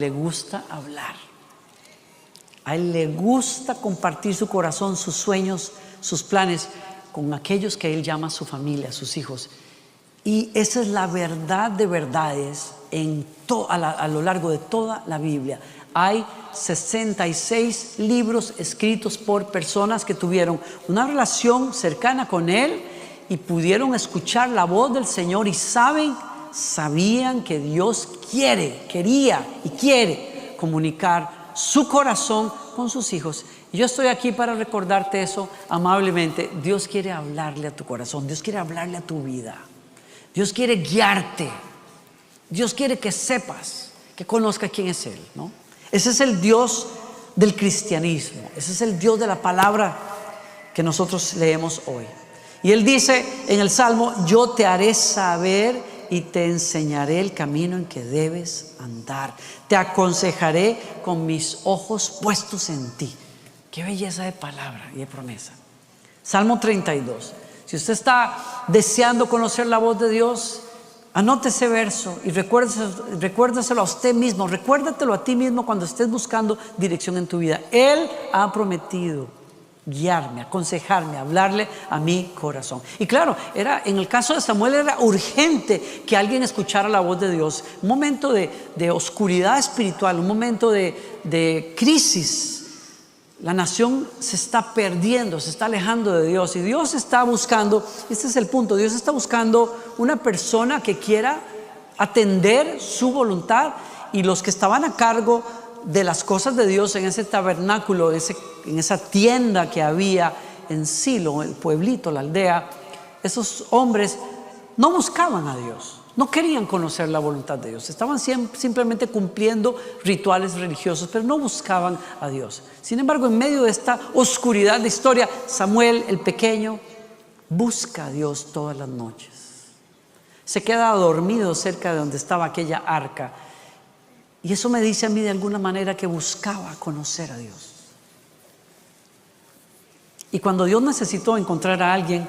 Le gusta hablar. A él le gusta compartir su corazón, sus sueños, sus planes con aquellos que él llama su familia, sus hijos. Y esa es la verdad de verdades a lo largo de toda la Biblia. Hay 66 libros escritos por personas que tuvieron una relación cercana con él y pudieron escuchar la voz del Señor y sabían que Dios quería y quiere comunicar su corazón con sus hijos. Y yo estoy aquí para recordarte eso amablemente. Dios quiere hablarle a tu corazón, Dios quiere hablarle a tu vida, Dios quiere guiarte, Dios quiere que sepas, que conozcas quién es Él, ¿no? Ese es el Dios del cristianismo, ese es el Dios de la palabra que nosotros leemos hoy. Y Él dice en el Salmo: yo te haré saber y te enseñaré el camino en que debes andar. Te aconsejaré con mis ojos puestos en ti. Qué belleza de palabra y de promesa. Salmo 32. Si usted está deseando conocer la voz de Dios, anote ese verso y recuérdaselo a usted mismo. Recuérdatelo a ti mismo cuando estés buscando dirección en tu vida. Él ha prometido guiarme, aconsejarme, hablarle a mi corazón. Y claro, en el caso de Samuel era urgente que alguien escuchara la voz de Dios. Un momento de oscuridad espiritual, un momento de crisis. La nación se está perdiendo, se está alejando de Dios, y Dios está buscando, este es el punto, Dios está buscando una persona que quiera atender su voluntad. Y los que estaban a cargo de las cosas de Dios en ese tabernáculo, en esa tienda que había en Silo, el pueblito, la aldea, esos hombres no buscaban a Dios, no querían conocer la voluntad de Dios, estaban simplemente cumpliendo rituales religiosos, pero no buscaban a Dios. Sin embargo, en medio de esta oscuridad de historia, Samuel, el pequeño, busca a Dios todas las noches. Se queda dormido cerca de donde estaba aquella arca. Y eso me dice a mí de alguna manera que buscaba conocer a Dios. Y cuando Dios necesitó encontrar a alguien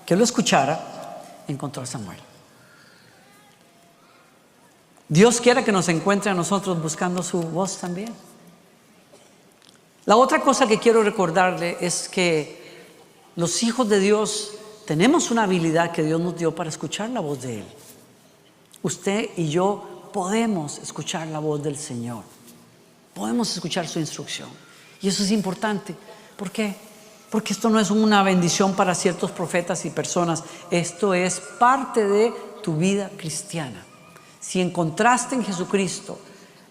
que lo escuchara, encontró a Samuel. Dios quiere que nos encuentre a nosotros buscando su voz también. La otra cosa que quiero recordarle es que los hijos de Dios tenemos una habilidad que Dios nos dio para escuchar la voz de Él. Usted y yo podemos escuchar la voz del Señor, podemos escuchar su instrucción, y eso es importante. ¿Por qué? Porque esto no es una bendición para ciertos profetas y personas, esto es parte de tu vida cristiana. Si encontraste en Jesucristo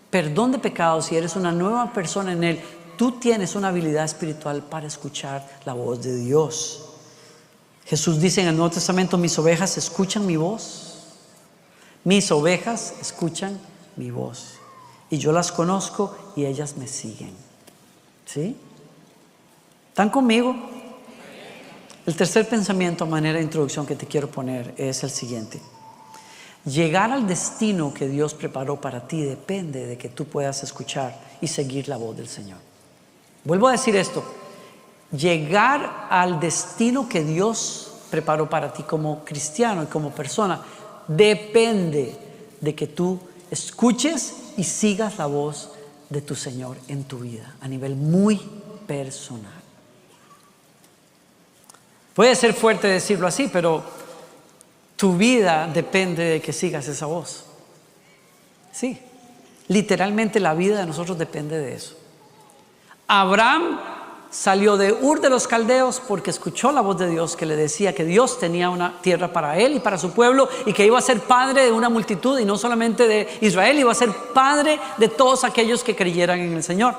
perdón de pecados y eres una nueva persona en Él, tú tienes una habilidad espiritual para escuchar la voz de Dios. Jesús dice en el Nuevo Testamento: mis ovejas escuchan mi voz. Mis ovejas escuchan mi voz y yo las conozco y ellas me siguen. ¿Sí? ¿Están conmigo? El tercer pensamiento a manera de introducción que te quiero poner es el siguiente: llegar al destino que Dios preparó para ti depende de que tú puedas escuchar y seguir la voz del Señor. Vuelvo a decir esto: llegar al destino que Dios preparó para ti como cristiano y como persona depende de que tú escuches y sigas la voz de tu Señor en tu vida a nivel muy personal. Puede ser fuerte decirlo así, pero tu vida depende de que sigas esa voz. Sí, literalmente la vida de nosotros depende de eso. Abraham salió de Ur de los Caldeos porque escuchó la voz de Dios que le decía que Dios tenía una tierra para él y para su pueblo, y que iba a ser padre de una multitud, y no solamente de Israel, iba a ser padre de todos aquellos que creyeran en el Señor.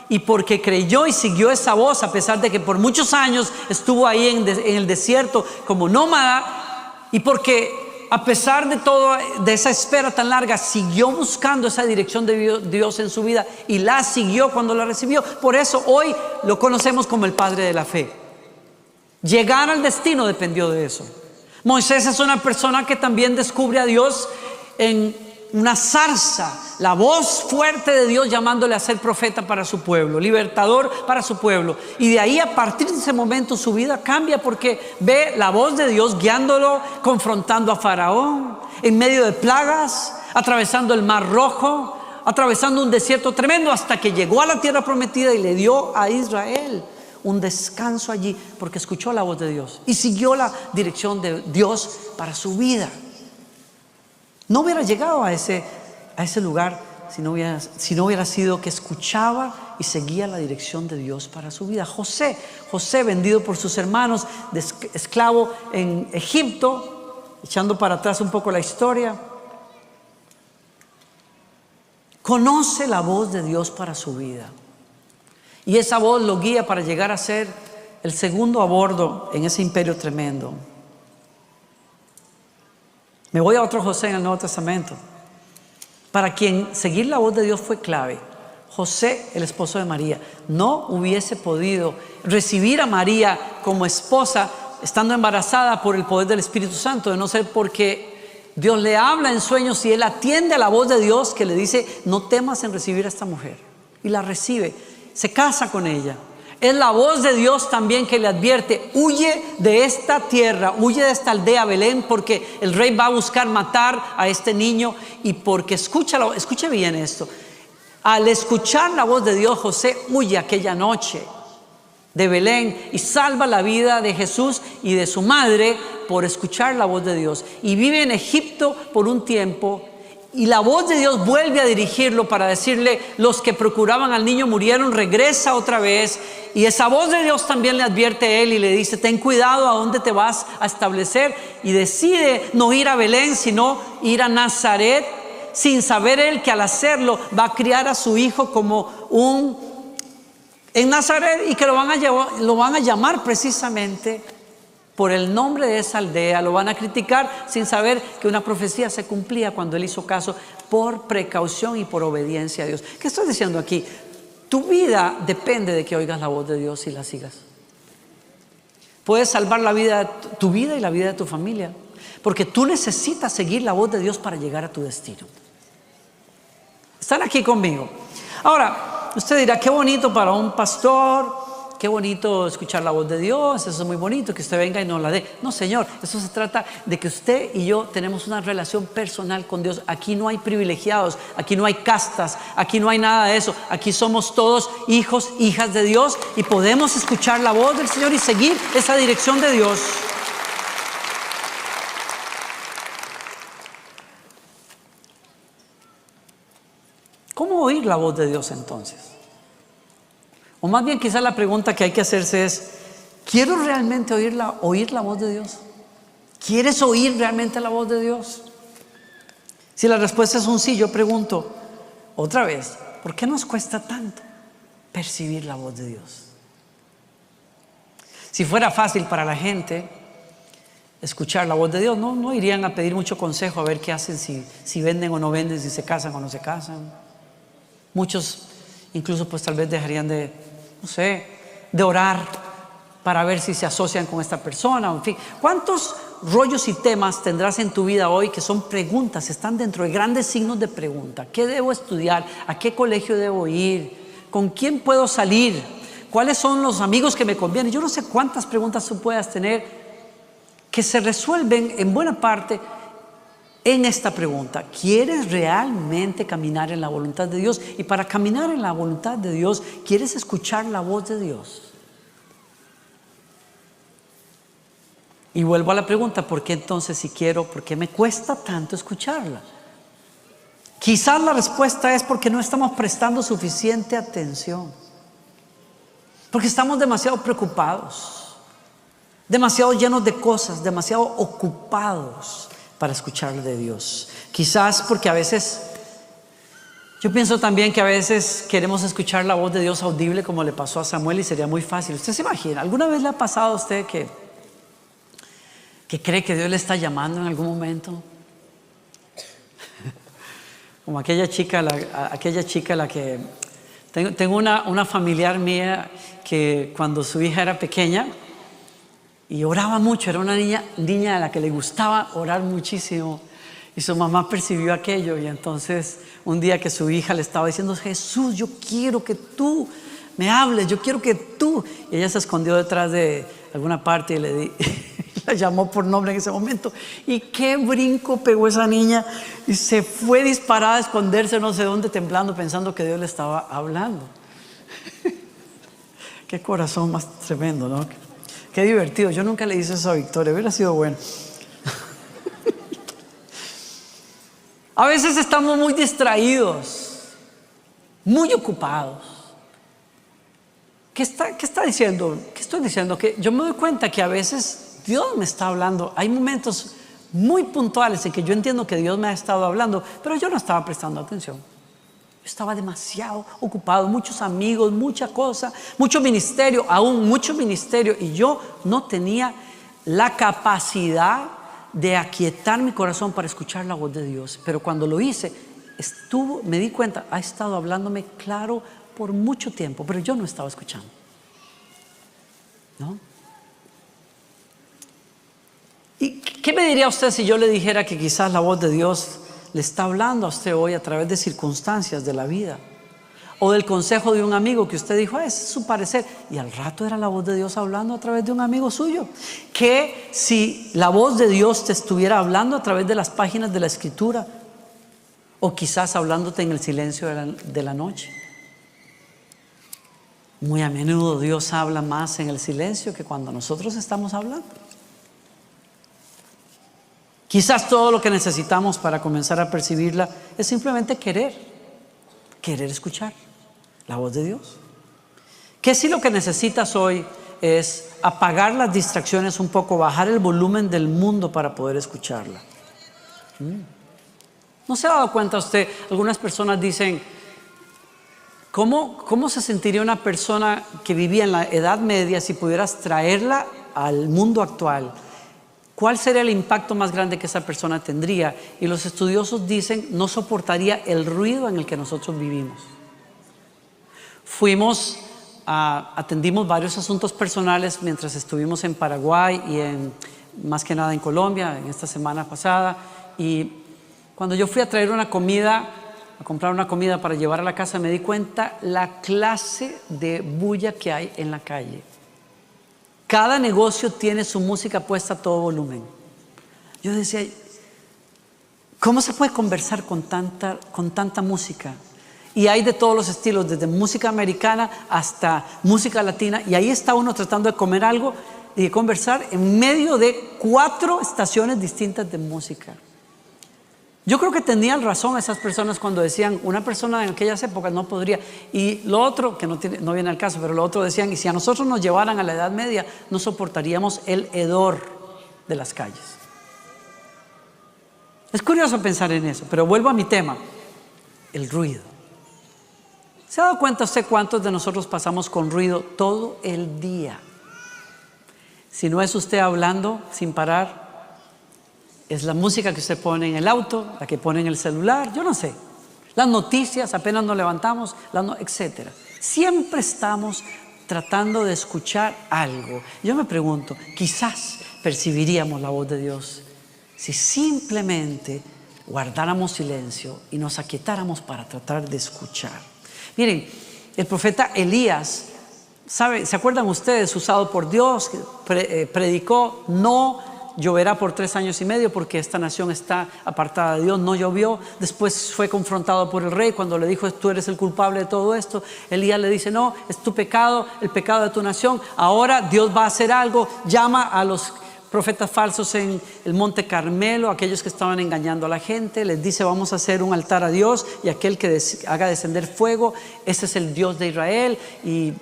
Y porque creyó y siguió esa voz, a pesar de que por muchos años estuvo ahí en el desierto como nómada, y porque a pesar de todo, de esa espera tan larga, siguió buscando esa dirección de Dios en su vida y la siguió cuando la recibió. Por eso hoy lo conocemos como el padre de la fe. Llegar al destino dependió de eso. Moisés es una persona que también descubre a Dios en una zarza, la voz fuerte de Dios llamándole a ser profeta para su pueblo, libertador para su pueblo. Y de ahí, a partir de ese momento, su vida cambia porque ve la voz de Dios guiándolo, confrontando a Faraón en medio de plagas, atravesando el Mar Rojo, atravesando un desierto tremendo hasta que llegó a la tierra prometida y le dio a Israel un descanso allí porque escuchó la voz de Dios y siguió la dirección de Dios para su vida. No hubiera llegado a ese lugar si no hubiera sido que escuchaba y seguía la dirección de Dios para su vida. José vendido por sus hermanos, de esclavo en Egipto, echando para atrás un poco la historia, conoce la voz de Dios para su vida. Y esa voz lo guía para llegar a ser el segundo a bordo en ese imperio tremendo. Me voy a otro José en el Nuevo Testamento, para quien seguir la voz de Dios fue clave. José, el esposo de María, no hubiese podido recibir a María como esposa estando embarazada por el poder del Espíritu Santo, de no ser porque Dios le habla en sueños y él atiende a la voz de Dios que le dice: no temas en recibir a esta mujer. Y la recibe, se casa con ella. Es la voz de Dios también que le advierte: huye de esta tierra, huye de esta aldea Belén, porque el rey va a buscar matar a este niño. Y porque escuche bien esto, al escuchar la voz de Dios, José huye aquella noche de Belén y salva la vida de Jesús y de su madre por escuchar la voz de Dios. Y vive en Egipto por un tiempo. Y la voz de Dios vuelve a dirigirlo para decirle: los que procuraban al niño murieron, regresa otra vez. Y esa voz de Dios también le advierte a él y le dice: ten cuidado a dónde te vas a establecer. Y decide no ir a Belén, sino ir a Nazaret, sin saber él que al hacerlo va a criar a su hijo como en Nazaret, y que lo van a llamar precisamente por el nombre de esa aldea. Lo van a criticar sin saber que una profecía se cumplía cuando él hizo caso, por precaución y por obediencia a Dios. ¿Qué estoy diciendo aquí? Tu vida depende de que oigas la voz de Dios y la sigas. Puedes salvar tu vida y la vida de tu familia, porque tú necesitas seguir la voz de Dios para llegar a tu destino. ¿Están aquí conmigo? Ahora, usted dirá: qué bonito para un pastor, qué bonito escuchar la voz de Dios, eso es muy bonito, que usted venga y nos la dé. No, Señor, eso se trata de que usted y yo tenemos una relación personal con Dios. Aquí no hay privilegiados, aquí no hay castas, aquí no hay nada de eso. Aquí somos todos hijos, hijas de Dios, y podemos escuchar la voz del Señor y seguir esa dirección de Dios. ¿Cómo oír la voz de Dios entonces? O más bien, quizás la pregunta que hay que hacerse es: ¿quiero realmente oír la voz de Dios? ¿Quieres oír realmente la voz de Dios? Si la respuesta es un sí, yo pregunto otra vez: ¿por qué nos cuesta tanto percibir la voz de Dios? Si fuera fácil para la gente escuchar la voz de Dios, no irían a pedir mucho consejo a ver qué hacen, si venden o no venden, si se casan o no se casan. Muchos incluso pues tal vez dejarían de orar para ver si se asocian con esta persona. En fin, ¿cuántos rollos y temas tendrás en tu vida hoy que son preguntas, están dentro de grandes signos de pregunta? ¿Qué debo estudiar? ¿A qué colegio debo ir? ¿Con quién puedo salir? ¿Cuáles son los amigos que me convienen? Yo no sé cuántas preguntas tú puedas tener que se resuelven en buena parte en esta pregunta: ¿quieres realmente caminar en la voluntad de Dios? Y para caminar en la voluntad de Dios, ¿quieres escuchar la voz de Dios? Y vuelvo a la pregunta: ¿por qué entonces, si quiero, por qué me cuesta tanto escucharla? Quizás la respuesta es porque no estamos prestando suficiente atención, porque estamos demasiado preocupados, demasiado llenos de cosas, demasiado ocupados para escuchar de Dios. Quizás porque a veces, yo pienso también que a veces queremos escuchar la voz de Dios audible, como le pasó a Samuel, y sería muy fácil. ¿Usted se imagina? ¿Alguna vez le ha pasado a usted que cree que Dios le está llamando en algún momento? Como aquella chica la que tengo una familiar mía que cuando su hija era pequeña y oraba mucho, era una niña a la que le gustaba orar muchísimo, y su mamá percibió aquello, y entonces un día que su hija le estaba diciendo: Jesús, yo quiero que tú me hables, yo quiero que tú, y ella se escondió detrás de alguna parte y le la llamó por nombre en ese momento. Y qué brinco pegó esa niña y se fue disparada a esconderse no sé dónde, temblando, pensando que Dios le estaba hablando. Qué corazón más tremendo, ¿no? Qué divertido. Yo nunca le hice eso a Victoria, hubiera sido bueno. A veces estamos muy distraídos, muy ocupados. ¿Qué está diciendo? ¿Qué estoy diciendo? Que yo me doy cuenta que a veces Dios me está hablando. Hay momentos muy puntuales en que yo entiendo que Dios me ha estado hablando, pero yo no estaba prestando atención. Yo estaba demasiado ocupado, muchos amigos, mucha cosa, mucho ministerio, aún mucho ministerio, y yo no tenía la capacidad de aquietar mi corazón para escuchar la voz de Dios. Pero cuando lo hice, me di cuenta, ha estado hablándome claro por mucho tiempo, pero yo no estaba escuchando, ¿no? ¿Y qué me diría usted si yo le dijera que quizás la voz de Dios le está hablando a usted hoy a través de circunstancias de la vida, o del consejo de un amigo que usted dijo, ese es su parecer, y al rato era la voz de Dios hablando a través de un amigo suyo? Que si la voz de Dios te estuviera hablando a través de las páginas de la Escritura, o quizás hablándote en el silencio de la noche. Muy a menudo Dios habla más en el silencio que cuando nosotros estamos hablando. Quizás todo lo que necesitamos para comenzar a percibirla es simplemente querer escuchar la voz de Dios. Que si lo que necesitas hoy es apagar las distracciones un poco, bajar el volumen del mundo para poder escucharla. ¿No se ha dado cuenta usted? Algunas personas dicen, ¿cómo se sentiría una persona que vivía en la Edad Media si pudieras traerla al mundo actual? ¿Cuál sería el impacto más grande que esa persona tendría? Y los estudiosos dicen, no soportaría el ruido en el que nosotros vivimos. Atendimos varios asuntos personales mientras estuvimos en Paraguay y más que nada en Colombia, en esta semana pasada. Y cuando yo fui a traer una comida, a comprar una comida para llevar a la casa, me di cuenta la clase de bulla que hay en la calle. Cada negocio tiene su música puesta a todo volumen. Yo decía, ¿cómo se puede conversar con tanta música? Y hay de todos los estilos, desde música americana hasta música latina. Y ahí está uno tratando de comer algo y de conversar en medio de 4 estaciones distintas de música. Yo creo que tenían razón esas personas cuando decían, una persona en aquellas épocas no podría. Y lo otro, que no viene al caso, pero lo otro decían, y si a nosotros nos llevaran a la Edad Media, no soportaríamos el hedor de las calles. Es curioso pensar en eso, pero vuelvo a mi tema, el ruido. ¿Se ha dado cuenta usted cuántos de nosotros pasamos con ruido todo el día? Si no es usted hablando sin parar, es la música que usted pone en el auto, la que pone en el celular, yo no sé. Las noticias, apenas nos levantamos, etc. Siempre estamos tratando de escuchar algo. Yo me pregunto, quizás percibiríamos la voz de Dios si simplemente guardáramos silencio y nos aquietáramos para tratar de escuchar. Miren, el profeta Elías, ¿se acuerdan ustedes? Usado por Dios, predicó, no lloverá por 3 años y medio porque esta nación está apartada de Dios. No llovió. Después fue confrontado por el rey cuando le dijo, tú eres el culpable de todo esto. Elías le dice, no, es tu pecado, el pecado de tu nación. Ahora Dios va a hacer algo. Llama a los profetas falsos en el monte Carmelo, aquellos que estaban engañando a la gente. Les dice, vamos a hacer un altar a Dios, y aquel que haga descender fuego, ese es el Dios de Israel. Y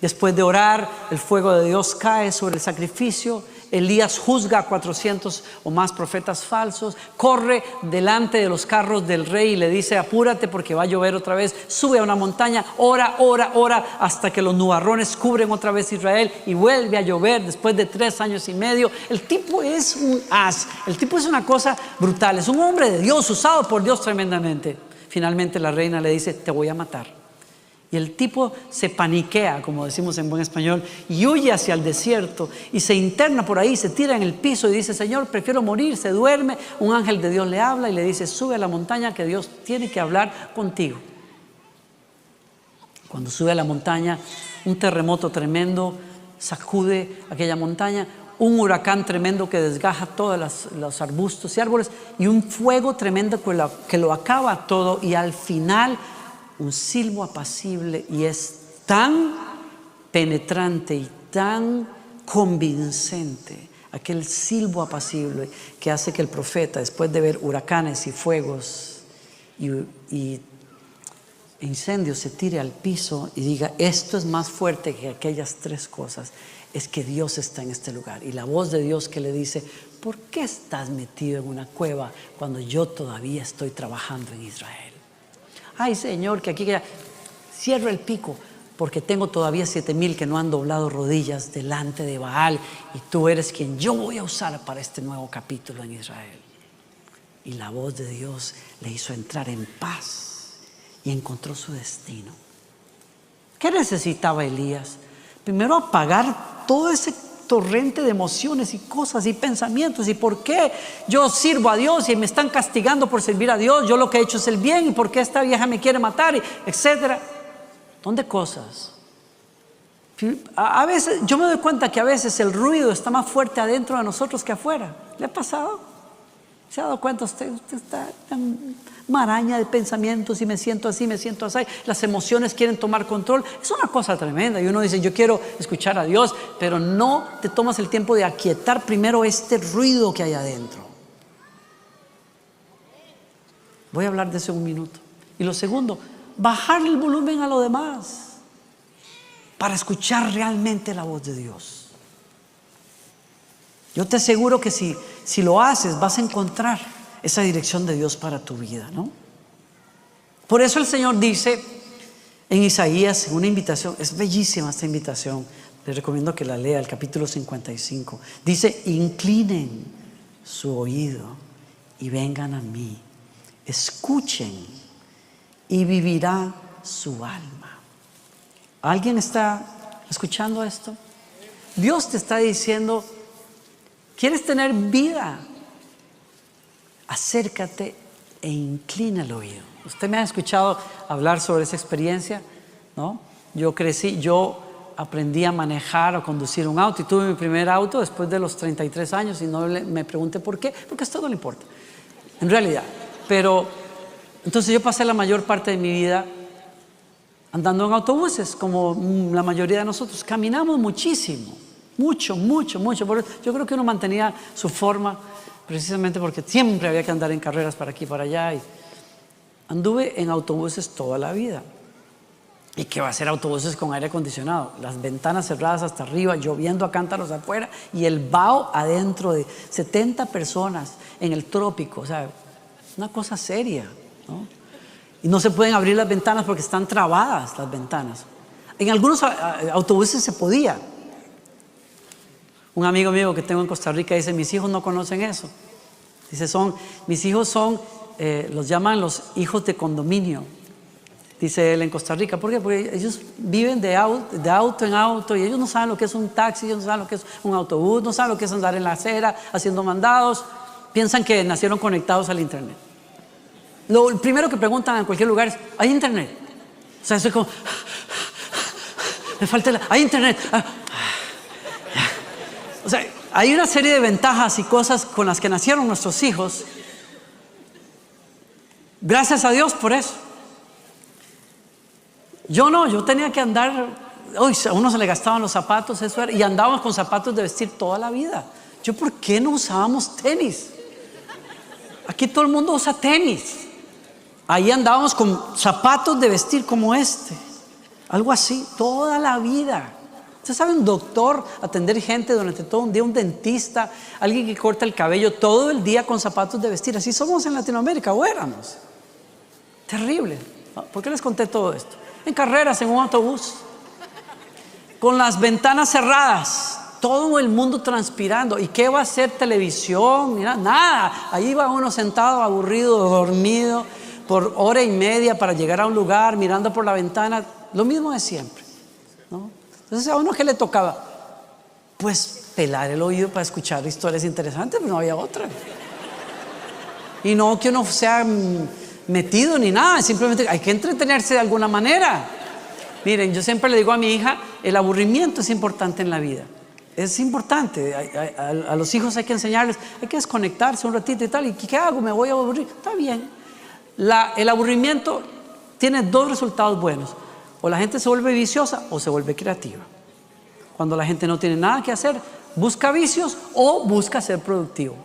después de orar, el fuego de Dios cae sobre el sacrificio. Elías juzga a 400 o más profetas falsos, corre delante de los carros del rey y le dice, apúrate porque va a llover otra vez, sube a una montaña, ora hasta que los nubarrones cubren otra vez Israel, y vuelve a llover después de 3 años y medio. El tipo es un as, el tipo es una cosa brutal, es un hombre de Dios, usado por Dios tremendamente. Finalmente la reina le dice, te voy a matar. Y el tipo se paniquea, como decimos en buen español, y huye hacia el desierto y se interna por ahí, se tira en el piso y dice, Señor, prefiero morir. Se duerme. Un ángel de Dios le habla y le dice, sube a la montaña que Dios tiene que hablar contigo. Cuando sube a la montaña, un terremoto tremendo sacude aquella montaña. un huracán tremendo que desgaja todos los arbustos y árboles, y un fuego tremendo que lo acaba todo, y al final un silbo apacible, y es tan penetrante y tan convincente aquel silbo apacible que hace que el profeta, después de ver huracanes y fuegos y incendios, se tire al piso y diga: esto es más fuerte que aquellas tres cosas. Es que Dios está en este lugar. Y la voz de Dios que le dice: ¿por qué estás metido en una cueva cuando yo todavía estoy trabajando en Israel? Ay, Señor, que aquí cierro el pico, porque tengo todavía 7,000 que no han doblado rodillas delante de Baal, y tú eres quien yo voy a usar para este nuevo capítulo en Israel. Y la voz de Dios le hizo entrar en paz y encontró su destino. ¿Qué necesitaba Elías? Primero, apagar todo ese torrente de emociones y cosas y pensamientos. ¿Y por qué yo sirvo a Dios y me están castigando por servir a Dios? Yo lo que he hecho es el bien, ¿y por qué esta vieja me quiere matar? Etcétera. ¿Dónde cosas? A veces yo me doy cuenta que a veces el ruido está más fuerte adentro de nosotros que afuera. ¿Le ha pasado? ¿Se ha dado cuenta? Usted está en maraña de pensamientos, y me siento así, me siento así. Las emociones quieren tomar control. Es una cosa tremenda. Y uno dice: yo quiero escuchar a Dios, pero no te tomas el tiempo de aquietar primero este ruido que hay adentro. Voy a hablar de eso en un minuto. Y lo segundo, bajarle el volumen a lo demás para escuchar realmente la voz de Dios. Yo te aseguro que si lo haces, vas a encontrar esa dirección de Dios para tu vida, ¿no? Por eso el Señor dice en Isaías, una invitación, es bellísima esta invitación, les recomiendo que la lea, el capítulo 55. Dice: inclinen su oído y vengan a mí, escuchen y vivirá su alma. ¿Alguien está escuchando esto? Dios te está diciendo: ¿quieres tener vida? Acércate e inclina el oído. Usted me ha escuchado hablar sobre esa experiencia, ¿no? Yo aprendí a manejar o conducir un auto, y tuve mi primer auto después de los 33 años, y no me pregunté por qué, porque esto no le importa, en realidad. Pero entonces yo pasé la mayor parte de mi vida andando en autobuses, como la mayoría de nosotros. Caminamos muchísimo, mucho. Yo creo que uno mantenía su forma precisamente porque siempre había que andar en carreras para aquí y para allá. Y anduve en autobuses toda la vida. ¿Y qué va a ser autobuses con aire acondicionado? Las ventanas cerradas hasta arriba, lloviendo a cántaros afuera, y el vaho adentro de 70 personas en el trópico. O sea, una cosa seria, ¿no? Y no se pueden abrir las ventanas porque están trabadas las ventanas. En algunos autobuses se podía. Un amigo mío que tengo en Costa Rica dice: mis hijos no conocen eso. Dice: mis hijos son, los llaman los hijos de condominio. Dice él, en Costa Rica. ¿Por qué? Porque ellos viven de auto en auto, y ellos no saben lo que es un taxi, ellos no saben lo que es un autobús, no saben lo que es andar en la acera haciendo mandados. Piensan que nacieron conectados al internet. Lo primero que preguntan en cualquier lugar es: ¿hay internet? O sea, eso es como, me falta ¿hay internet? O sea, hay una serie de ventajas y cosas con las que nacieron nuestros hijos. Gracias a Dios por eso. Yo tenía que andar, a uno se le gastaban los zapatos, eso era, y andábamos con zapatos de vestir toda la vida. ¿Por qué no usábamos tenis? Aquí todo el mundo usa tenis. Ahí andábamos con zapatos de vestir como este, algo así, toda la vida. Usted sabe, un doctor, atender gente durante todo un día, un dentista, alguien que corta el cabello todo el día con zapatos de vestir. Así somos en Latinoamérica, o éramos. Terrible. ¿Por qué les conté todo esto? En carreras, en un autobús, con las ventanas cerradas, todo el mundo transpirando. ¿Y qué va a hacer televisión? Mira, nada. Ahí va uno sentado, aburrido, dormido, por hora y media para llegar a un lugar, mirando por la ventana. Lo mismo de siempre, ¿no? Entonces, ¿a uno qué le tocaba? Pues pelar el oído para escuchar historias interesantes, pero no había otra. Y no que uno sea metido ni nada, simplemente hay que entretenerse de alguna manera. Miren, yo siempre le digo a mi hija: el aburrimiento es importante en la vida. Es importante. A los hijos hay que enseñarles, hay que desconectarse un ratito y tal. ¿Y qué hago? ¿Me voy a aburrir? Está bien. El aburrimiento tiene dos resultados buenos. O la gente se vuelve viciosa o se vuelve creativa. Cuando la gente no tiene nada que hacer, busca vicios o busca ser productivo.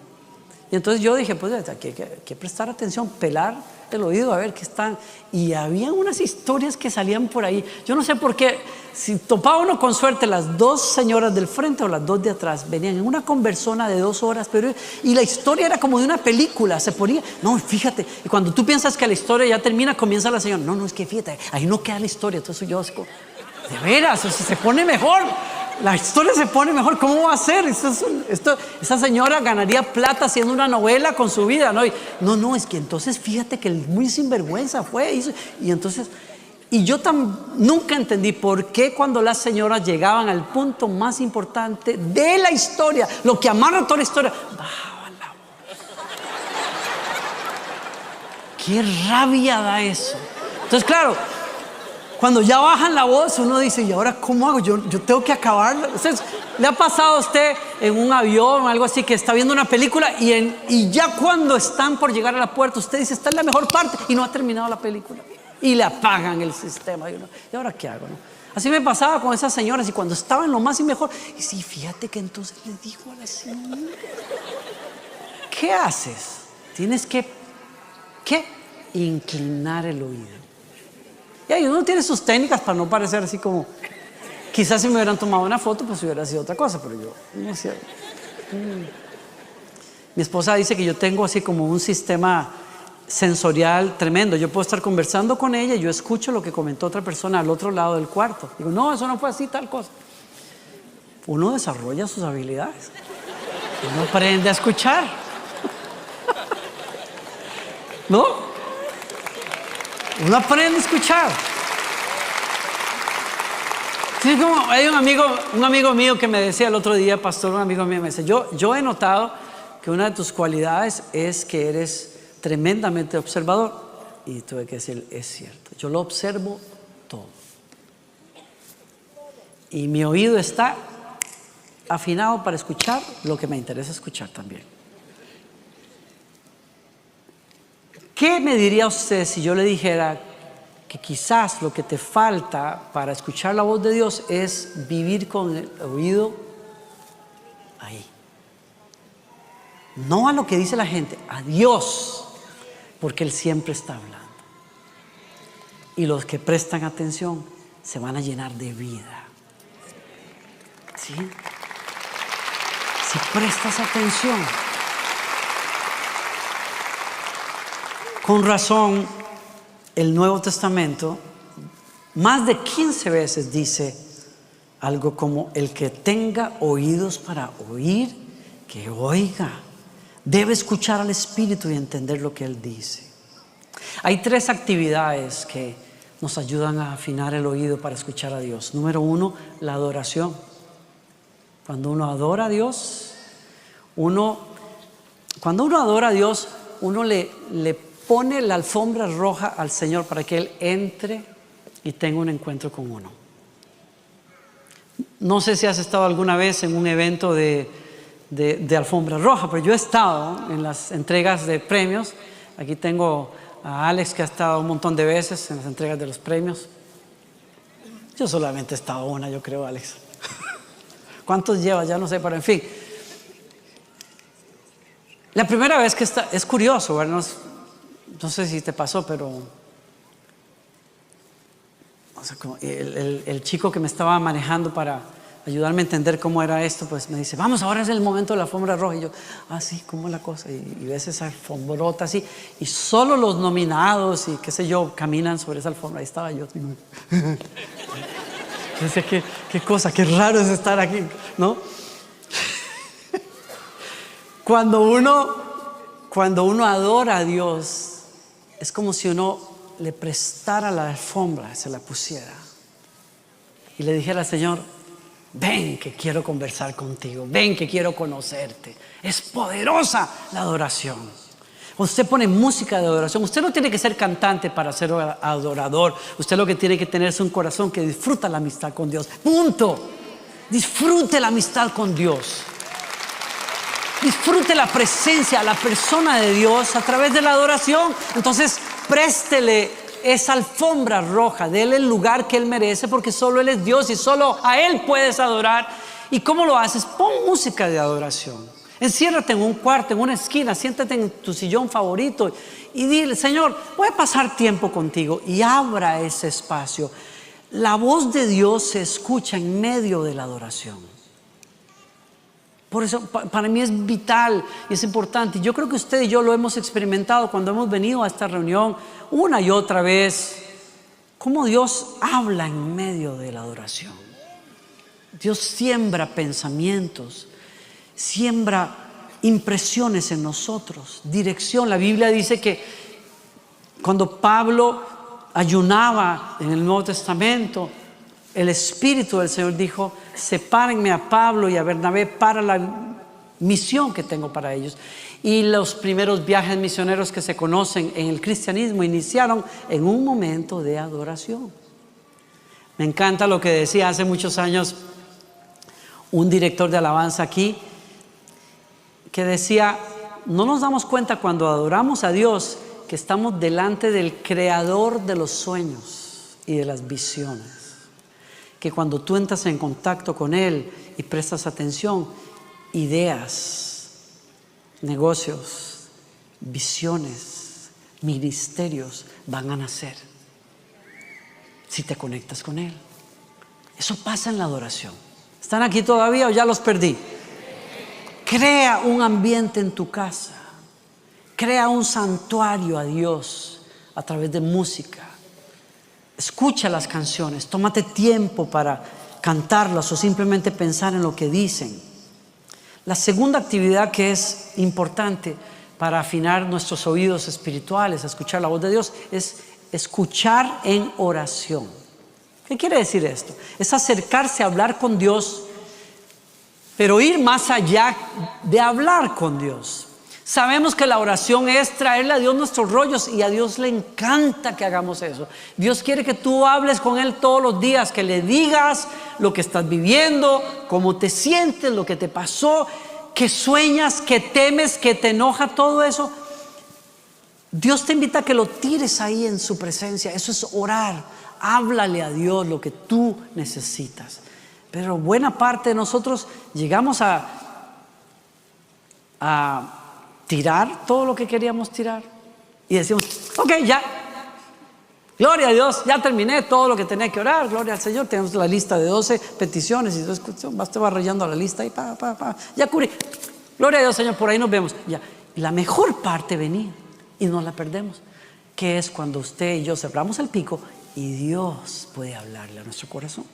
Y entonces yo dije, pues hay que prestar atención, pelar el oído a ver qué están. Y había unas historias que salían por ahí. Yo no sé por qué, si topaba uno con suerte, las dos señoras del frente o las dos de atrás venían en una conversona de 2 horas, y la historia era como de una película. Se ponía, no, fíjate, y cuando tú piensas que la historia ya termina, comienza la señora, no, es que fíjate, ahí no queda la historia. Entonces yo digo, de veras, o sea, se pone mejor. La historia se pone mejor. ¿Cómo va a ser? Esa señora ganaría plata haciendo una novela con su vida, ¿no? No, es que entonces fíjate que el muy sinvergüenza fue. Y entonces, yo nunca entendí por qué cuando las señoras llegaban al punto más importante de la historia, lo que amarra toda la historia, bajaban la voz. Qué rabia da eso. Entonces, claro, cuando ya bajan la voz, uno dice, ¿y ahora cómo hago? Yo tengo que acabarla. Entonces, ¿le ha pasado a usted en un avión o algo así que está viendo una película y ya cuando están por llegar a la puerta, usted dice, esta es la mejor parte y no ha terminado la película? Y le apagan el sistema. ¿Y ahora qué hago? ¿No? Así me pasaba con esas señoras y cuando estaba en lo más y mejor, y sí, fíjate que entonces le digo a la señora, ¿qué haces? Tienes que, ¿qué? Inclinar el oído. Y ahí uno tiene sus técnicas para no parecer así como, quizás si me hubieran tomado una foto pues hubiera sido otra cosa, pero yo no sé. Mi esposa dice que yo tengo así como un sistema sensorial tremendo. Yo puedo estar conversando con ella y yo escucho lo que comentó otra persona al otro lado del cuarto. Digo, no, eso no fue así, tal cosa. Uno desarrolla sus habilidades. Uno aprende a escuchar. ¿No? Uno aprende a escuchar. Sí, como hay un amigo mío que me decía el otro día, pastor, un amigo mío me dice, yo he notado que una de tus cualidades es que eres tremendamente observador. Y tuve que decir, es cierto, yo lo observo todo. Y mi oído está afinado para escuchar lo que me interesa escuchar también. ¿Qué me diría usted si yo le dijera que quizás lo que te falta para escuchar la voz de Dios es vivir con el oído ahí? No a lo que dice la gente, a Dios, porque Él siempre está hablando. Y los que prestan atención se van a llenar de vida. ¿Sí? Si prestas atención. Con razón, el Nuevo Testamento más de 15 veces dice algo como: el que tenga oídos para oír, que oiga. Debe escuchar al Espíritu y entender lo que Él dice. Hay 3 actividades que nos ayudan a afinar el oído para escuchar a Dios. Número 1, la adoración. Cuando uno adora a Dios, uno le pone la alfombra roja al Señor para que Él entre y tenga un encuentro con uno. No sé si has estado alguna vez en un evento de alfombra roja, pero yo he estado en las entregas de premios. Aquí tengo a Alex, que ha estado un montón de veces en las entregas de los premios. Yo solamente he estado una, yo creo, Alex. ¿Cuántos llevas? Ya no sé, pero en fin. La primera vez que está, es curioso, ¿verdad? No sé si te pasó, pero o sea, como el chico que me estaba manejando para ayudarme a entender cómo era esto, pues me dice, vamos, ahora es el momento de la alfombra roja. Y yo, sí, ¿cómo es la cosa? Y ves esa alfombrota así, y solo los nominados y qué sé yo caminan sobre esa alfombra. Ahí estaba yo. Decía, qué cosa, qué raro es estar aquí, ¿no? Cuando uno adora a Dios, es como si uno le prestara la alfombra, se la pusiera y le dijera al Señor, ven que quiero conversar contigo, ven que quiero conocerte. Es poderosa la adoración. Usted pone música de adoración. Usted no tiene que ser cantante para ser adorador. Usted lo que tiene que tener es un corazón que disfruta la amistad con Dios. Punto. Disfrute la amistad con Dios. Disfrute la presencia, la persona de Dios a través de la adoración. Entonces, préstele esa alfombra roja, déle el lugar que Él merece, porque solo Él es Dios y solo a Él puedes adorar. ¿Y cómo lo haces? Pon música de adoración. Enciérrate en un cuarto, en una esquina, siéntate en tu sillón favorito y dile: Señor, voy a pasar tiempo contigo, y abra ese espacio. La voz de Dios se escucha en medio de la adoración. Por eso para mí es vital y es importante. Yo creo que usted y yo lo hemos experimentado cuando hemos venido a esta reunión una y otra vez. Cómo Dios habla en medio de la adoración. Dios siembra pensamientos, siembra impresiones en nosotros, dirección. La Biblia dice que cuando Pablo ayunaba en el Nuevo Testamento, el Espíritu del Señor dijo: sepárenme a Pablo y a Bernabé para la misión que tengo para ellos. Y los primeros viajes misioneros que se conocen en el cristianismo iniciaron en un momento de adoración. Me encanta lo que decía hace muchos años un director de alabanza aquí, que decía: no nos damos cuenta cuando adoramos a Dios que estamos delante del creador de los sueños y de las visiones. Que cuando tú entras en contacto con Él y prestas atención, ideas, negocios, visiones, ministerios van a nacer si te conectas con Él. Eso pasa en la adoración. ¿Están aquí todavía o ya los perdí? Crea un ambiente en tu casa. Crea un santuario a Dios a través de música. Escucha las canciones, tómate tiempo para cantarlas o simplemente pensar en lo que dicen. La segunda actividad que es importante para afinar nuestros oídos espirituales, a escuchar la voz de Dios, es escuchar en oración. ¿Qué quiere decir esto? Es acercarse a hablar con Dios, pero ir más allá de hablar con Dios. Sabemos que la oración es traerle a Dios nuestros rollos, y a Dios le encanta que hagamos eso. Dios quiere que tú hables con Él todos los días, que le digas lo que estás viviendo, cómo te sientes, lo que te pasó, que sueñas, que temes, que te enoja, todo eso. Dios te invita a que lo tires ahí en su presencia. Eso es orar. Háblale a Dios lo que tú necesitas. Pero buena parte de nosotros llegamos a tirar todo lo que queríamos tirar y decimos: ok, ya, gloria a Dios, ya terminé todo lo que tenía que orar, gloria al Señor. Tenemos la lista de 12 peticiones y te va rayando la lista y ya cubrí, gloria a Dios, Señor, por ahí nos vemos ya. Y la mejor parte venía y nos la perdemos, que es cuando usted y yo cerramos el pico y Dios puede hablarle a nuestro corazón,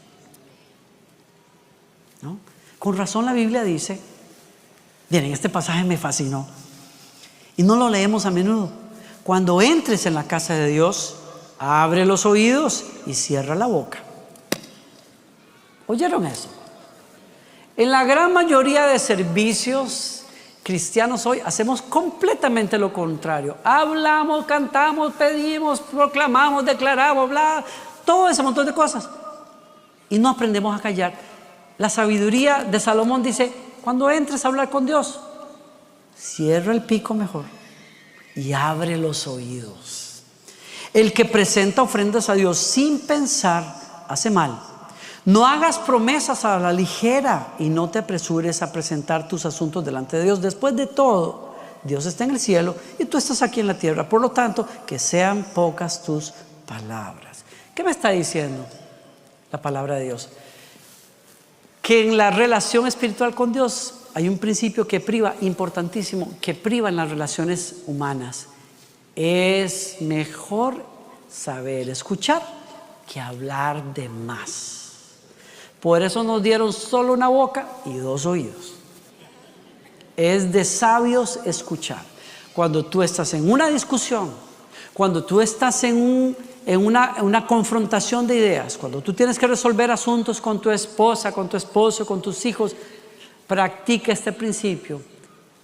¿no? Con razón la Biblia dice, miren, este pasaje me fascinó y no lo leemos a menudo: cuando entres en la casa de Dios, abre los oídos y cierra la boca. ¿Oyeron eso? En la gran mayoría de servicios cristianos hoy hacemos completamente lo contrario. Hablamos, cantamos, pedimos, proclamamos, declaramos, bla, todo ese montón de cosas, y no aprendemos a callar. La sabiduría de Salomón dice: cuando entres a hablar con Dios, cierra el pico mejor y abre los oídos. El que presenta ofrendas a Dios sin pensar hace mal. No hagas promesas a la ligera y no te apresures a presentar tus asuntos delante de Dios. Después de todo, Dios está en el cielo y tú estás aquí en la tierra. Por lo tanto, que sean pocas tus palabras. ¿Qué me está diciendo la palabra de Dios? Que en la relación espiritual con Dios hay un principio que priva, importantísimo, que priva en las relaciones humanas. Es mejor saber escuchar que hablar de más. Por eso nos dieron solo una boca y 2 oídos. Es de sabios escuchar. Cuando tú estás en una discusión, cuando tú estás en una confrontación de ideas, cuando tú tienes que resolver asuntos con tu esposa, con tu esposo, con tus hijos, practica este principio.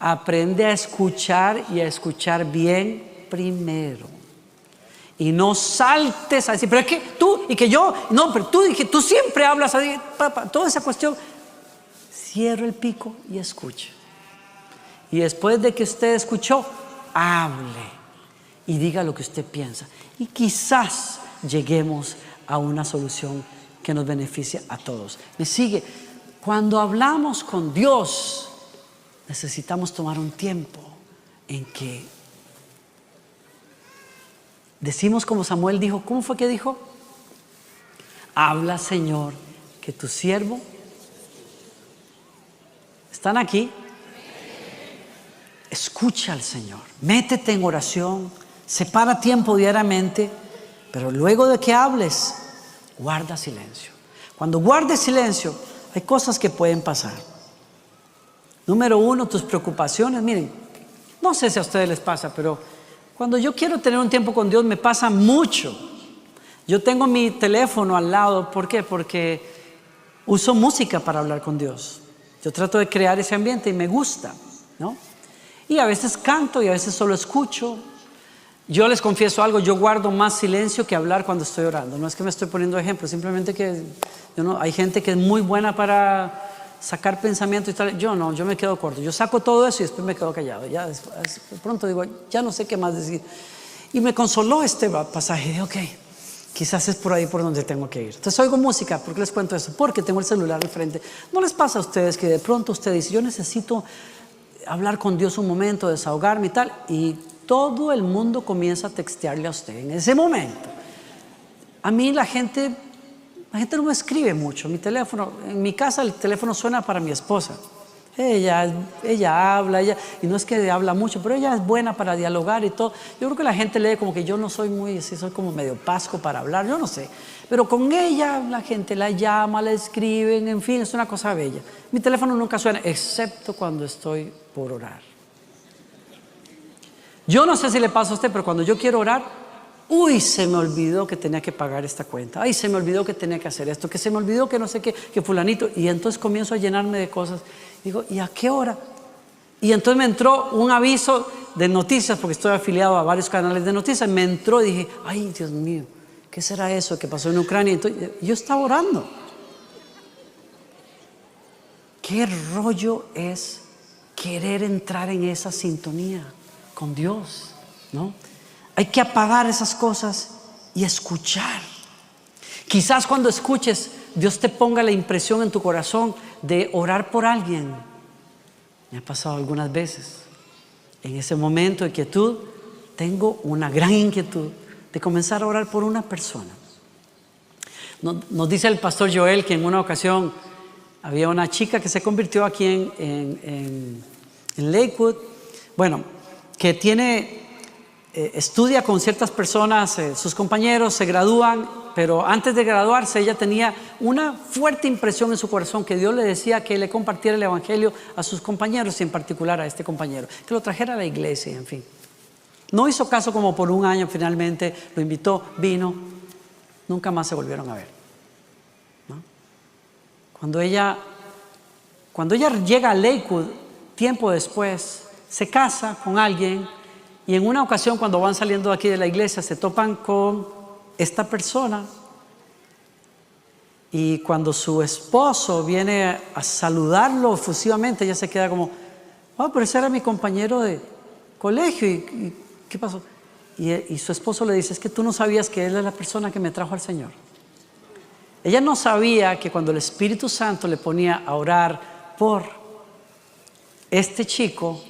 Aprende a escuchar y a escuchar bien primero. Y no saltes a decir: pero es que tú y que yo, no, pero tú siempre hablas así, toda esa cuestión. cierre el pico y escuche. Y después de que usted escuchó, hable y diga lo que usted piensa. Y quizás lleguemos a una solución que nos beneficie a todos. ¿Me sigue? Cuando hablamos con Dios, necesitamos tomar un tiempo en que decimos como Samuel dijo. ¿Cómo fue que dijo? Habla, Señor, que tu siervo. ¿Están aquí? Escucha al Señor, métete en oración, separa tiempo diariamente, pero luego de que hables, guarda silencio. Cuando guardes silencio, hay cosas que pueden pasar. Número uno, tus preocupaciones. Miren, no sé si a ustedes les pasa, pero cuando yo quiero tener un tiempo con Dios me pasa mucho. Yo tengo mi teléfono al lado. ¿Por qué? Porque uso música para hablar con Dios. Yo trato de crear ese ambiente y me gusta, ¿no? Y a veces canto y a veces solo escucho. Yo les confieso algo, yo guardo más silencio que hablar cuando estoy orando. No es que me estoy poniendo ejemplo, simplemente que hay gente que es muy buena para sacar pensamiento y tal. Yo no, yo me quedo corto. Yo saco todo eso y después me quedo callado. Ya de pronto digo, ya no sé qué más decir. Y me consoló este pasaje. Dije, ok, quizás es por ahí por donde tengo que ir. Entonces oigo música. ¿Por qué les cuento eso? Porque tengo el celular al frente. ¿No les pasa a ustedes que de pronto usted dice, yo necesito hablar con Dios un momento, desahogarme y tal, y todo el mundo comienza a textearle a usted en ese momento? A mí la gente no me escribe mucho. Mi teléfono, en mi casa el teléfono suena para mi esposa. Ella habla, y no es que habla mucho, pero ella es buena para dialogar y todo. Yo creo que la gente lee como que yo no soy muy, soy como medio pasco para hablar, yo no sé. Pero con ella la gente la llama, la escriben, en fin, es una cosa bella. Mi teléfono nunca suena, excepto cuando estoy por orar. Yo no sé si le pasa a usted, pero cuando yo quiero orar, se me olvidó que tenía que pagar esta cuenta. Se me olvidó que tenía que hacer esto, que se me olvidó que no sé qué, que fulanito. Y entonces comienzo a llenarme de cosas. Digo, ¿y a qué hora? Y entonces me entró un aviso de noticias, porque estoy afiliado a varios canales de noticias. Me entró y dije, ay, Dios mío, ¿qué será eso que pasó en Ucrania? Entonces, yo estaba orando. ¿Qué rollo es querer entrar en esa sintonía con Dios? ¿No? Hay que apagar esas cosas y escuchar. Quizás cuando escuches, Dios te ponga la impresión en tu corazón de orar por alguien. Me ha pasado algunas veces. En ese momento de quietud, tengo una gran inquietud de comenzar a orar por una persona. Nos dice el pastor Joel que en una ocasión había una chica que se convirtió aquí en Lakewood. Bueno, que estudia con ciertas personas, sus compañeros se gradúan, pero antes de graduarse ella tenía una fuerte impresión en su corazón que Dios le decía que le compartiera el evangelio a sus compañeros y en particular a este compañero, que lo trajera a la iglesia, en fin. No hizo caso como por un año, finalmente lo invitó, vino, nunca más se volvieron a ver, ¿no? Cuando ella llega a Lakewood, tiempo después, se casa con alguien. Y en una ocasión, cuando van saliendo de aquí de la iglesia, se topan con esta persona. Y cuando su esposo viene a saludarlo efusivamente, ella se queda como, pero ese era mi compañero de colegio. ¿Y qué pasó? Y su esposo le dice, es que tú no sabías que él es la persona que me trajo al Señor. Ella no sabía que cuando el Espíritu Santo le ponía a orar por este chico,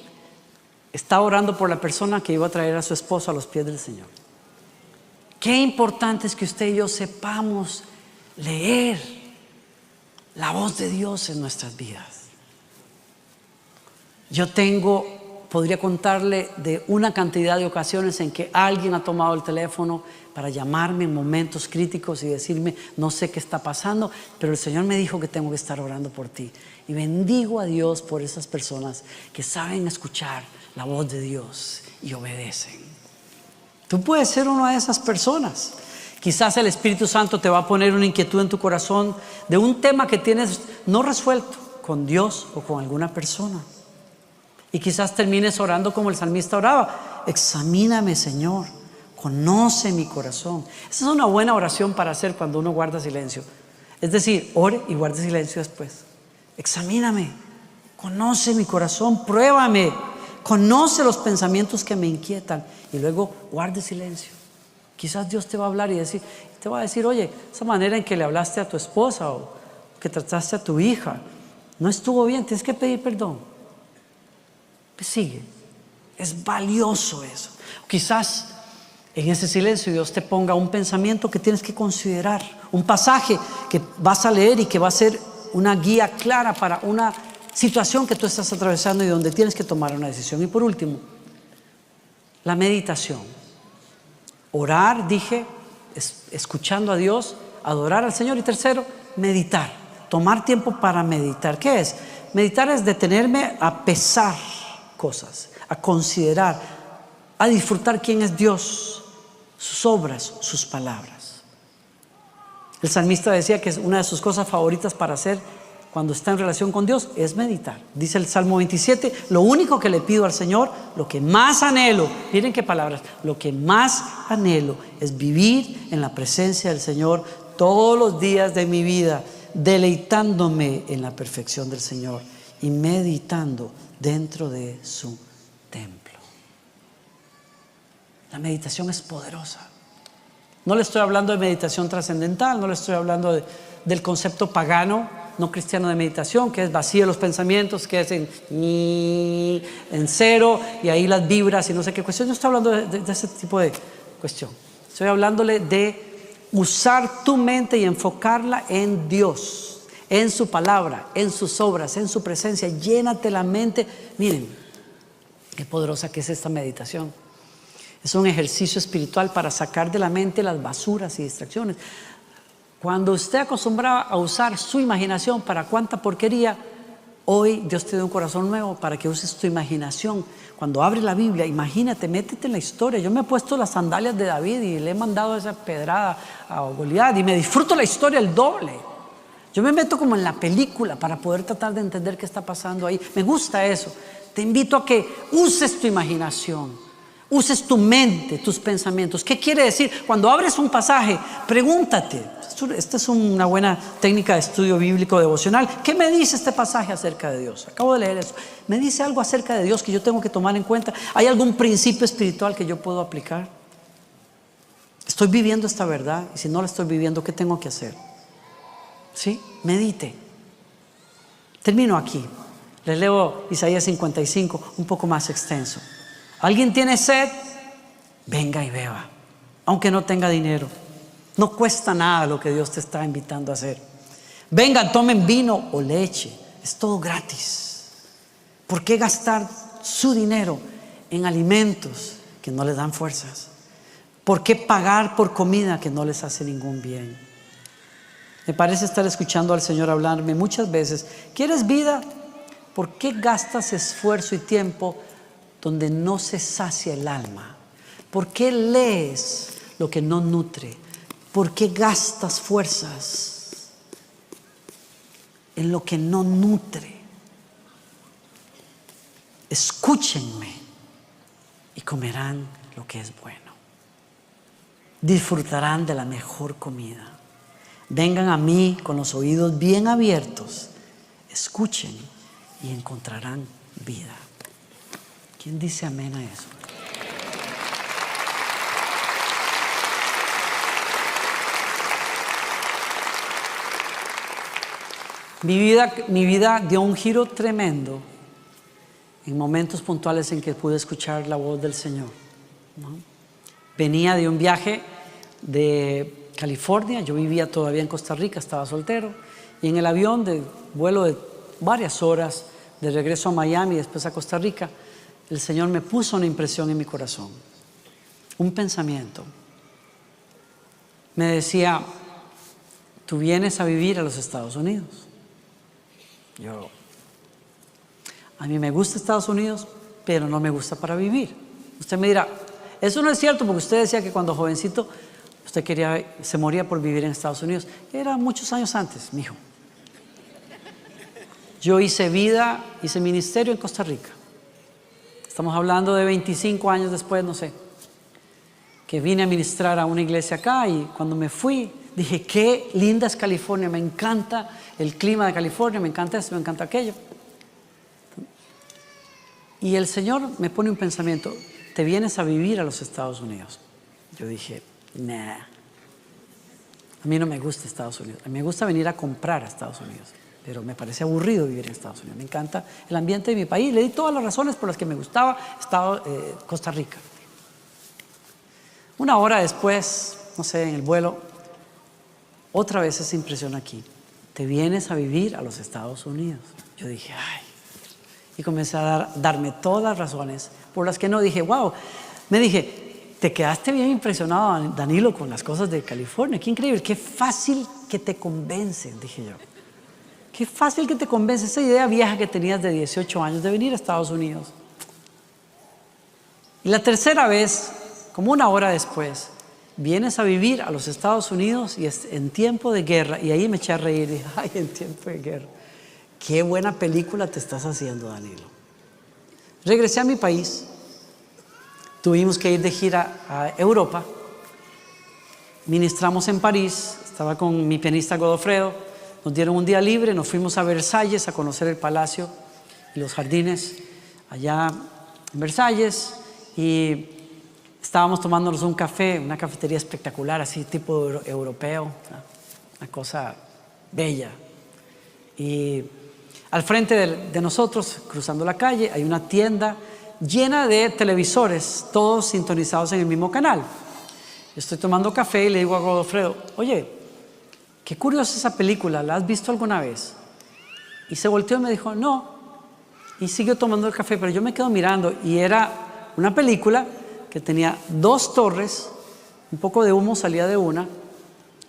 está orando por la persona que iba a traer a su esposo a los pies del Señor. Qué importante es que usted y yo sepamos leer la voz de Dios en nuestras vidas. Yo podría contarle de una cantidad de ocasiones en que alguien ha tomado el teléfono para llamarme en momentos críticos y decirme, no sé qué está pasando, pero el Señor me dijo que tengo que estar orando por ti. Y bendigo a Dios por esas personas que saben escuchar la voz de Dios y obedecen. Tú puedes ser una de esas personas. Quizás el Espíritu Santo te va a poner una inquietud en tu corazón de un tema que tienes no resuelto con Dios o con alguna persona. Y quizás termines orando como el salmista oraba. Examíname, Señor, conoce mi corazón. Esa es una buena oración para hacer cuando uno guarda silencio. Es decir, ore y guarde silencio después. examíname, conoce mi corazón, pruébame, conoce los pensamientos que me inquietan. Y luego guarde silencio. Quizás Dios te va a hablar y te va a decir, oye, esa manera en que le hablaste a tu esposa o que trataste a tu hija no estuvo bien, tienes que pedir perdón. Pues sigue. Es valioso eso. Quizás en ese silencio Dios te ponga un pensamiento que tienes que considerar, un pasaje que vas a leer y que va a ser una guía clara para una situación que tú estás atravesando y donde tienes que tomar una decisión. Y por último, la meditación. Orar, dije, escuchando a Dios, adorar al Señor. Y tercero, meditar, tomar tiempo para meditar. ¿Qué es? Meditar es detenerme a pesar cosas, a considerar, a disfrutar quién es Dios, sus obras, sus palabras. El salmista decía que es una de sus cosas favoritas para hacer cuando está en relación con Dios es meditar. Dice el Salmo 27, lo único que le pido al Señor, lo que más anhelo, miren qué palabras, lo que más anhelo es vivir en la presencia del Señor todos los días de mi vida, deleitándome en la perfección del Señor y meditando dentro de su templo. La meditación es poderosa. No le estoy hablando de meditación trascendental, no le estoy hablando del concepto pagano, no cristiano de meditación, que es vacío los pensamientos, que es en cero y ahí las vibras y no sé qué cuestión. Yo estoy hablando de ese tipo de cuestión. Estoy hablándole de usar tu mente y enfocarla en Dios, en su palabra, en sus obras, en su presencia. Llénate la mente. Miren, qué poderosa que es esta meditación. Es un ejercicio espiritual para sacar de la mente las basuras y distracciones. Cuando usted acostumbraba a usar su imaginación para cuánta porquería, hoy Dios te da un corazón nuevo para que uses tu imaginación. Cuando abres la Biblia, imagínate, métete en la historia. Yo me he puesto las sandalias de David y le he mandado esa pedrada a Goliat y me disfruto la historia el doble. Yo me meto como en la película para poder tratar de entender qué está pasando ahí. Me gusta eso. Te invito a que uses tu imaginación. Uses tu mente, tus pensamientos. ¿Qué quiere decir? Cuando abres un pasaje, pregúntate. Esta es una buena técnica de estudio bíblico devocional. ¿Qué me dice este pasaje acerca de Dios? Acabo de leer eso. ¿Me dice algo acerca de Dios que yo tengo que tomar en cuenta? ¿Hay algún principio espiritual que yo puedo aplicar? ¿Estoy viviendo esta verdad? Y si no la estoy viviendo, ¿qué tengo que hacer? ¿Sí? Medite. Termino aquí. Les leo Isaías 55, un poco más extenso. ¿Alguien tiene sed? Venga y beba, aunque no tenga dinero. No cuesta nada lo que Dios te está invitando a hacer. Vengan, tomen vino o leche. Es todo gratis. ¿Por qué gastar su dinero en alimentos que no les dan fuerzas? ¿Por qué pagar por comida que no les hace ningún bien? Me parece estar escuchando al Señor hablarme muchas veces. ¿Quieres vida? ¿Por qué gastas esfuerzo y tiempo donde no se sacia el alma? ¿Por qué lees lo que no nutre? ¿Por qué gastas fuerzas en lo que no nutre? Escúchenme y comerán lo que es bueno. Disfrutarán de la mejor comida. Vengan a mí con los oídos bien abiertos. Escuchen y encontrarán vida. ¿Quién dice amén a eso? Mi vida dio un giro tremendo en momentos puntuales en que pude escuchar la voz del Señor, ¿no? Venía de un viaje de California, yo vivía todavía en Costa Rica, estaba soltero, y en el avión de vuelo de varias horas de regreso a Miami y después a Costa Rica, el Señor me puso una impresión en mi corazón, un pensamiento. Me decía, tú vienes a vivir a los Estados Unidos. A mí me gusta Estados Unidos, pero no me gusta para vivir. Usted me dirá, eso no es cierto, porque usted decía que cuando jovencito usted se moría por vivir en Estados Unidos. Era muchos años antes, mijo. Yo hice vida, hice ministerio en Costa Rica. Estamos hablando de 25 años después, no sé, que vine a ministrar a una iglesia acá, y cuando me fui, Dije, qué linda es California, me encanta el clima de California, me encanta esto, me encanta aquello. Y el Señor me pone un pensamiento, te vienes a vivir a los Estados Unidos. Yo dije, nah, a mí no me gusta Estados Unidos, a mí me gusta venir a comprar a Estados Unidos, pero me parece aburrido vivir en Estados Unidos, me encanta el ambiente de mi país, le di todas las razones por las que me gustaba Costa Rica. Una hora después, no sé, en el vuelo, otra vez esa impresión aquí, te vienes a vivir a los Estados Unidos. Yo dije, ay, y comencé a darme todas las razones por las que no. Dije, wow, me dije, te quedaste bien impresionado, Danilo, con las cosas de California, qué increíble, qué fácil que te convencen, dije yo. Qué fácil que te convence esa idea vieja que tenías de 18 años de venir a Estados Unidos. Y la tercera vez, como una hora después, vienes a vivir a los Estados Unidos y es en tiempo de guerra. Y ahí me eché a reír y dije, ay, en tiempo de guerra. Qué buena película te estás haciendo, Danilo. Regresé a mi país. Tuvimos que ir de gira a Europa. Ministramos en París. Estaba con mi pianista Godofredo. Nos dieron un día libre. Nos fuimos a Versalles a conocer el palacio y los jardines allá en Versalles. Y estábamos tomándonos un café, una cafetería espectacular, así tipo europeo, una cosa bella. Y al frente de nosotros, cruzando la calle, hay una tienda llena de televisores, todos sintonizados en el mismo canal. Estoy tomando café y le digo a Godofredo, oye, qué curiosa esa película, ¿la has visto alguna vez? Y se volteó y me dijo, no. Y siguió tomando el café, pero yo me quedo mirando y era una película que tenía 2 torres, un poco de humo salía de una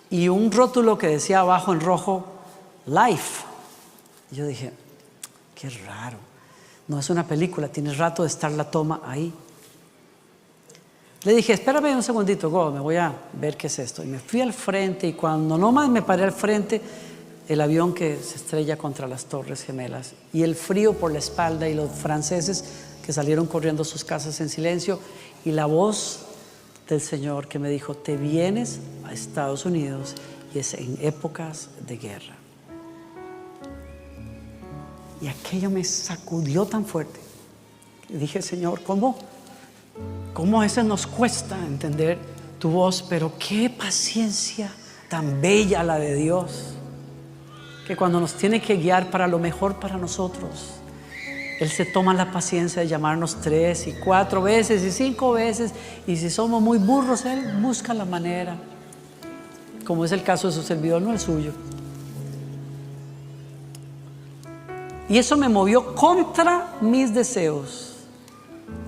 y un rótulo que decía abajo en rojo, Life. Y yo dije, qué raro, no es una película, tiene rato de estar la toma ahí. Le dije, espérame un segundito, Go, me voy a ver qué es esto. Y me fui al frente y cuando nomás me paré al frente, el avión que se estrella contra las Torres Gemelas y el frío por la espalda y los franceses que salieron corriendo a sus casas en silencio y la voz del Señor que me dijo, te vienes a Estados Unidos y es en épocas de guerra. Y aquello me sacudió tan fuerte. Y dije, Señor, ¿cómo a veces nos cuesta entender tu voz? Pero qué paciencia tan bella la de Dios, que cuando nos tiene que guiar para lo mejor para nosotros, Él se toma la paciencia de llamarnos 3 y 4 veces y 5 veces. Y si somos muy burros, Él busca la manera, como es el caso de su servidor, no el suyo. Y eso me movió contra mis deseos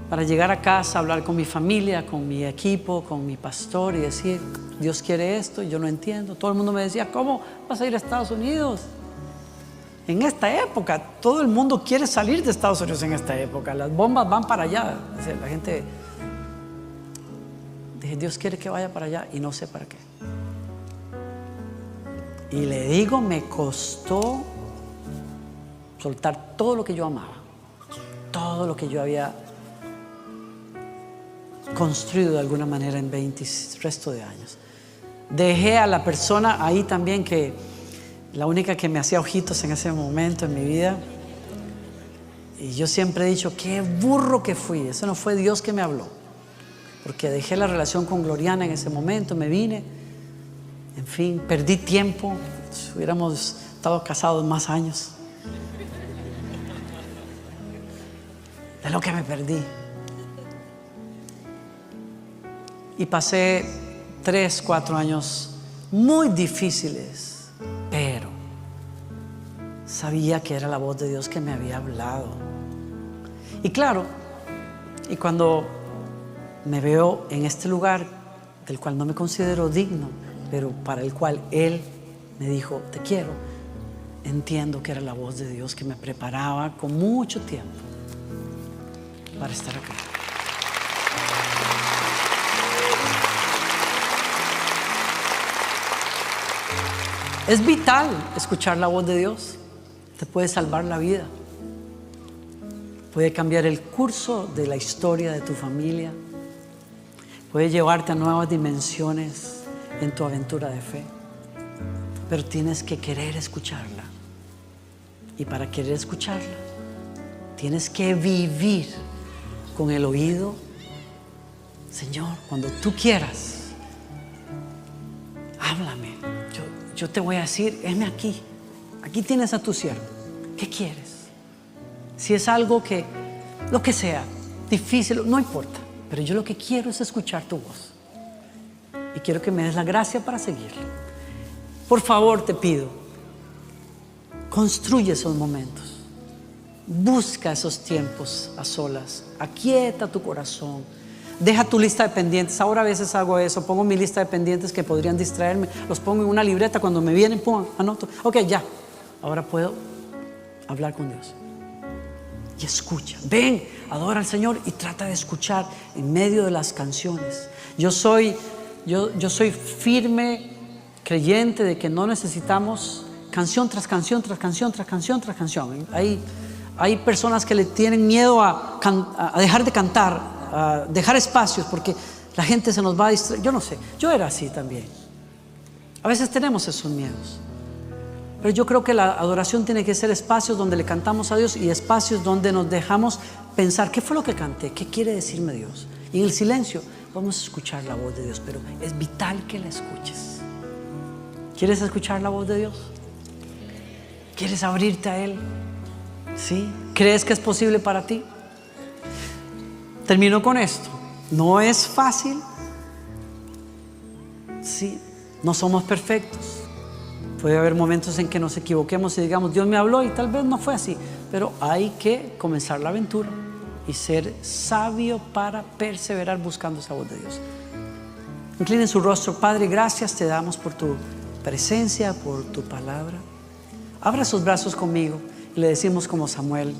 para llegar a casa, hablar con mi familia, con mi equipo, con mi pastor y decir, Dios quiere esto y yo no entiendo. Todo el mundo me decía, ¿cómo vas a ir a Estados Unidos? En esta época, todo el mundo quiere salir de Estados Unidos en esta época. Las bombas van para allá. O sea, la gente, dije, Dios quiere que vaya para allá y no sé para qué. Y le digo, me costó soltar todo lo que yo amaba, todo lo que yo había construido de alguna manera en 20 resto de años. Dejé a la persona ahí también que la única que me hacía ojitos en ese momento en mi vida. Y yo siempre he dicho, qué burro que fui. Eso no fue Dios que me habló, porque dejé la relación con Gloriana en ese momento, me vine, en fin, perdí tiempo. Si hubiéramos estado casados más años de lo que me perdí. Y pasé 3, 4 años muy difíciles, pero sabía que era la voz de Dios que me había hablado. Y claro, y cuando me veo en este lugar del cual no me considero digno, pero para el cual Él me dijo, te quiero, entiendo que era la voz de Dios que me preparaba con mucho tiempo para estar acá. Es vital escuchar la voz de Dios. Te puede salvar la vida. Puede cambiar el curso de la historia de tu familia. Puede llevarte a nuevas dimensiones en tu aventura de fe. pero tienes que querer escucharla. Y para querer escucharla, tienes que vivir con el oído. Señor, cuando tú quieras, háblame. Yo te voy a decir, heme aquí. Aquí tienes a tu siervo. ¿Qué quieres? Si es algo que, lo que sea, difícil, no importa. Pero yo lo que quiero es escuchar tu voz. Y quiero que me des la gracia para seguirlo. Por favor, te pido, construye esos momentos. Busca esos tiempos a solas. Aquieta tu corazón. Deja tu lista de pendientes. Ahora a veces hago eso. Pongo mi lista de pendientes que podrían distraerme. Los pongo en una libreta. Cuando me vienen, pum, anoto. Ok, ya. Ahora puedo hablar con Dios. Y escucha. Ven, adora al Señor y trata de escuchar en medio de las canciones. Yo soy firme creyente de que no necesitamos canción tras canción, tras canción, tras canción, tras canción. Hay personas que le tienen miedo a dejar de cantar, a dejar espacios, porque la gente se nos va a distraer. Yo no sé, yo era así también. A veces tenemos esos miedos. Pero yo creo que la adoración tiene que ser espacios donde le cantamos a Dios y espacios donde nos dejamos pensar, ¿qué fue lo que canté? ¿Qué quiere decirme Dios? Y en el silencio vamos a escuchar la voz de Dios, pero es vital que la escuches. ¿Quieres escuchar la voz de Dios? ¿Quieres abrirte a Él? ¿Sí? ¿Crees que es posible para ti? Termino con esto. No es fácil. Sí, no somos perfectos. Puede haber momentos en que nos equivoquemos y digamos, Dios me habló y tal vez no fue así. Pero hay que comenzar la aventura y ser sabio para perseverar buscando esa voz de Dios. Inclinen su rostro. Padre, gracias te damos por tu presencia, por tu palabra. Abra sus brazos conmigo y le decimos como Samuel: